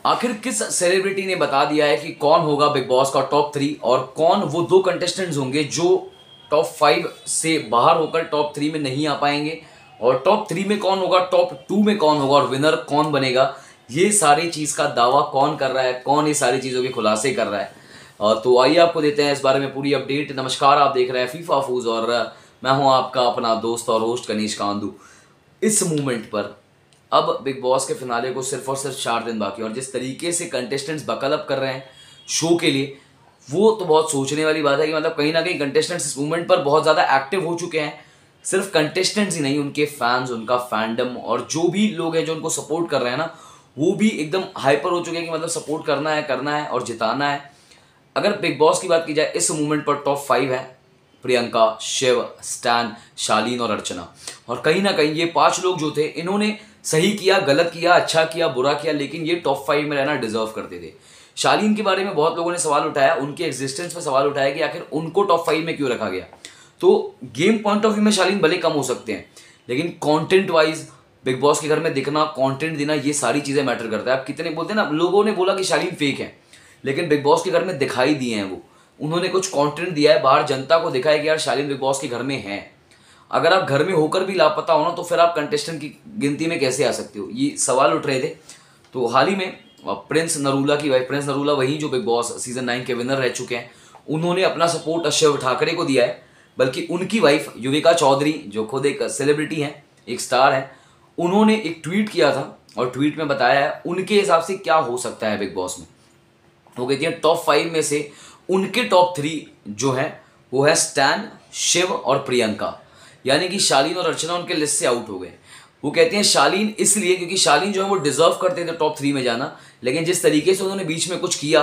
आखिर किस सेलिब्रिटी ने बता दिया है कि कौन होगा बिग बॉस का टॉप 3 और कौन वो दो कंटेस्टेंट्स होंगे जो टॉप 5 से बाहर होकर टॉप 3 में नहीं आ पाएंगे, और टॉप 3 में कौन होगा, टॉप 2 में कौन होगा और विनर कौन बनेगा। ये सारी चीज़ का दावा कौन कर रहा है, कौन ये सारी चीज़ों के खुलासे कर रहा है। तो आइए आपको देते हैं इस बारे में पूरी अपडेट। नमस्कार, आप देख रहे हैं फीफा फूज और मैं हूं आपका अपना दोस्त और होस्ट कनीश कांदू। इस मूवमेंट पर अब बिग बॉस के फिनाले को सिर्फ और सिर्फ 4 दिन बाकी, और जिस तरीके से कंटेस्टेंट्स बकल अप कर रहे हैं शो के लिए, वो तो बहुत सोचने वाली बात है कि मतलब कहीं ना कहीं कंटेस्टेंट्स इस मूवमेंट पर बहुत ज़्यादा एक्टिव हो चुके हैं। सिर्फ कंटेस्टेंट्स ही नहीं, उनके फैंस, उनका फैंडम और जो भी लोग हैं जो उनको सपोर्ट कर रहे हैं ना, वो भी एकदम हाइपर हो चुके हैं कि मतलब सपोर्ट करना है और जिताना है। अगर बिग बॉस की बात की जाए, इस मूवमेंट पर टॉप 5 है प्रियंका, शिव, स्टैन, शालीन और अर्चना। और कहीं ना कहीं ये 5 लोग जो थे, इन्होंने सही किया, गलत किया, अच्छा किया, बुरा किया, लेकिन ये टॉप 5 में रहना डिजर्व करते थे। शालीन के बारे में बहुत लोगों ने सवाल उठाया, उनके एग्जिस्टेंस पर सवाल उठाया कि आखिर उनको टॉप 5 में क्यों रखा गया। तो गेम पॉइंट ऑफ व्यू में शालीन भले कम हो सकते हैं, लेकिन कंटेंट वाइज बिग बॉस के घर में दिखना, कंटेंट देना, ये सारी चीज़ें मैटर करता है। आप कितने बोलते हैं ना, लोगों ने बोला कि शालीन फेक है, लेकिन बिग बॉस के घर में दिखाई दिए हैं वो, उन्होंने कुछ कंटेंट दिया है, बाहर जनता को दिखाया कि यार शालीन बिग बॉस के घर में है। अगर आप घर में होकर भी लापता हो ना, तो फिर आप कंटेस्टेंट की गिनती में कैसे आ सकते हो, ये सवाल उठ रहे थे। तो हाल ही में प्रिंस नरूला की वाइफ, प्रिंस नरूला वही जो बिग बॉस सीजन 9 के विनर रह चुके हैं, उन्होंने अपना सपोर्ट शिव ठाकरे को दिया है। बल्कि उनकी वाइफ युविका चौधरी, जो खुद एक सेलिब्रिटी हैं, एक स्टार हैं, उन्होंने एक ट्वीट किया था और ट्वीट में बताया है उनके हिसाब से क्या हो सकता है बिग बॉस में। वो कहती है टॉप 5 में से उनके टॉप 3 जो है वो है स्टैन, शिव और प्रियंका। यानी कि शालीन और अर्चना उनके लिस्ट से आउट हो गए। वो कहते हैं शालीन इसलिए क्योंकि शालीन जो है वो डिजर्व करते थे टॉप 3 में जाना, लेकिन जिस तरीके से उन्होंने बीच में कुछ किया,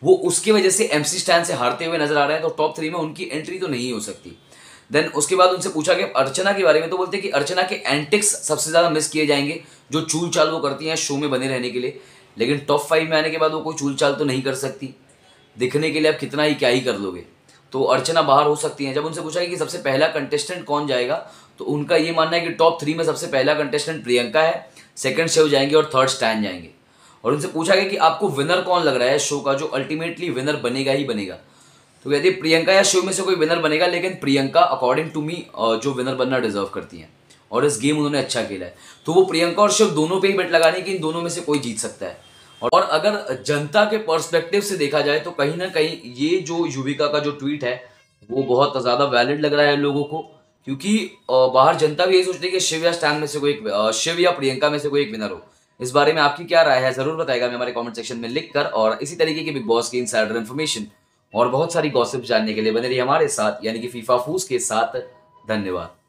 वो उसकी वजह से एमसी स्टैन से हारते हुए नजर आ रहे हैं, तो टॉप 3 में उनकी एंट्री तो नहीं हो सकती। देन उसके बाद उनसे पूछा कि अर्चना के बारे में, तो बोलते हैं कि अर्चना के एंटिक्स सबसे ज़्यादा मिस किए जाएंगे, जो चूल चाल वो करती हैं शो में बने रहने के लिए। लेकिन टॉप 5 में आने के बाद वो कोई चूल चाल तो नहीं कर सकती, दिखने के लिए आप कितना ही क्या ही कर लोगे, तो अर्चना बाहर हो सकती हैं। जब उनसे पूछा कि सबसे पहला कंटेस्टेंट कौन जाएगा, तो उनका ये मानना है कि टॉप 3 में सबसे पहला कंटेस्टेंट प्रियंका है, सेकंड शिव जाएंगे और थर्ड स्टैन जाएंगे। और उनसे पूछा गया कि आपको विनर कौन लग रहा है शो का, जो अल्टीमेटली विनर बनेगा ही बनेगा, तो कहते हैं प्रियंका या शिव में से कोई विनर बनेगा, लेकिन प्रियंका अकॉर्डिंग टू मी जो विनर बनना डिजर्व करती हैं, और इस गेम उन्होंने अच्छा खेला है। तो वो प्रियंका और शिव दोनों पे ही बेट लगाने की, इन दोनों में से कोई जीत सकता है। और अगर जनता के पर्सपेक्टिव से देखा जाए, तो कहीं ना कहीं ये जो युविका का जो ट्वीट है वो बहुत ज़्यादा वैलिड लग रहा है लोगों को, क्योंकि बाहर जनता भी यही सोचती है कि शिव या स्टैन में से कोई एक, शिव या प्रियंका में से कोई एक विनर हो। इस बारे में आपकी क्या राय है, जरूर बताएगा हमें हमारे कमेंट सेक्शन में लिखकर। और इसी तरीके की बिग बॉस की इनसाइडर इन्फॉर्मेशन और बहुत सारी गॉसिप जानने के लिए बने रहिए हमारे साथ, यानी कि फीफा फूस के साथ। धन्यवाद।